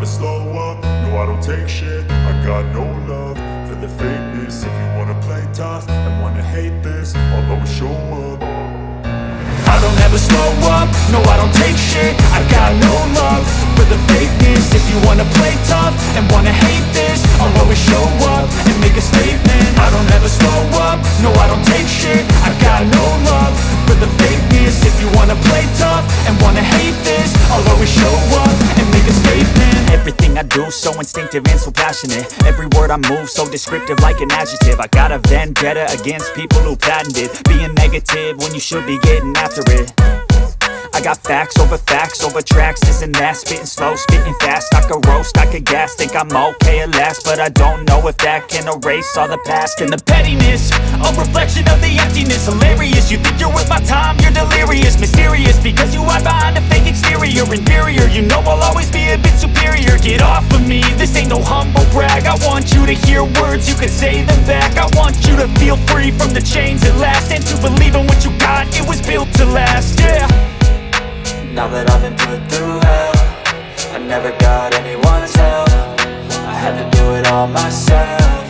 slow up, no I don't take shit. I got no love for the fakeness. If you wanna play tough and wanna hate this, I'll always show up. I don't ever slow up, no I don't take shit. I got no love for the fakeness. If you wanna play tough and wanna hate this, I'll always show up and make a statement. I don't ever slow up, no I don't take shit. I got no love for the fakeness. If you wanna play tough and wanna hate this, I'll always show up and make a statement. Everything I do so instinctive and so passionate. Every word I move so descriptive like an adjective. I got a vendetta against people who patented being negative when you should be getting after it. I got facts over tracks, this and that. Spitting slow, spitting fast, I could roast, I could gas. Think I'm okay at last, but I don't know if that can erase all the past. And the pettiness, a reflection of the emptiness. Hilarious, you think you're worth my time, you're delirious. Mysterious, because you hide behind a fake exterior. Inferior, you know I'll always be a bit superior. Get off of me, this ain't no humble brag. I want you to hear words, you can say them back. I want you to feel free from the chains at last, and to believe in what you got, it was built to last, yeah. Now that I've been put through hell, I never got anyone's help. I had to do it all myself.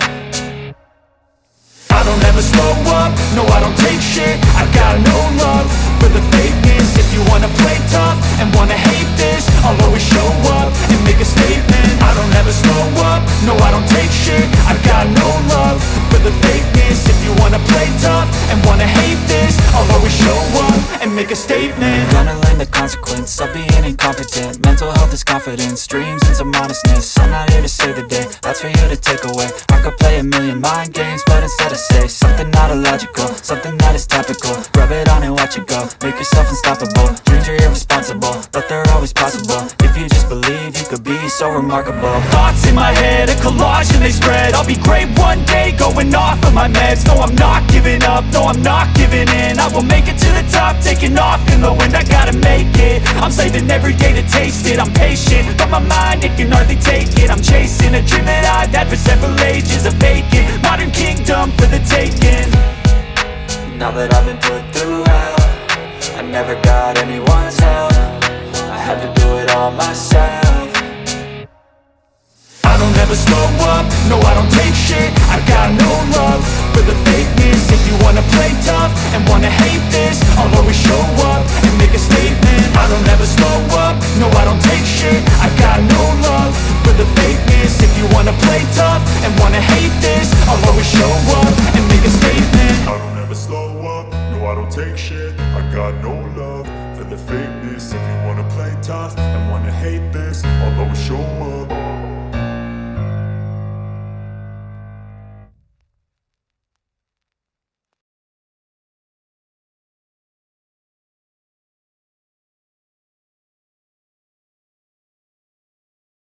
I don't ever slow up, no I don't take shit. I got no love for the fakeness. If you wanna play tough and wanna hate this, I'll always show up and make a statement. I don't ever slow up, no I don't take shit. I got no love for the fakeness. If you wanna play tough and wanna hate this, I'll always show up and make a statement. Gonna learn the consequence of being incompetent. Mental health is confidence, dreams and some honestness. I'm not here to save the day, that's for you to take away. I could play a million mind games, but instead I say something not illogical, something that is topical. Rub it on and watch it go, make yourself unstoppable. Dreams are irresponsible, but they're always possible. If you just believe, you could be so remarkable. Thoughts in my head, a collage and they spread. I'll be great one day, going off of my meds. No, I'm not giving up, no, I'm not giving in. I will make it to the top, taking off in the wind. I gotta make it, I'm saving every day to taste it. I'm patient, but my mind, it can hardly take it. I'm chasing a dream that I've had for several ages. A vacant, modern kingdom for the taking. Now that I've been put through hell, I never got anyone's help. I had to do it all myself. I don't ever slow up, no I don't take shit. I got no love for the fakeness. If you wanna play tough and wanna hate this, I'll always show up and make a statement. I don't ever slow up, no I don't take shit. I got no love for the fakeness. If you wanna play tough and wanna hate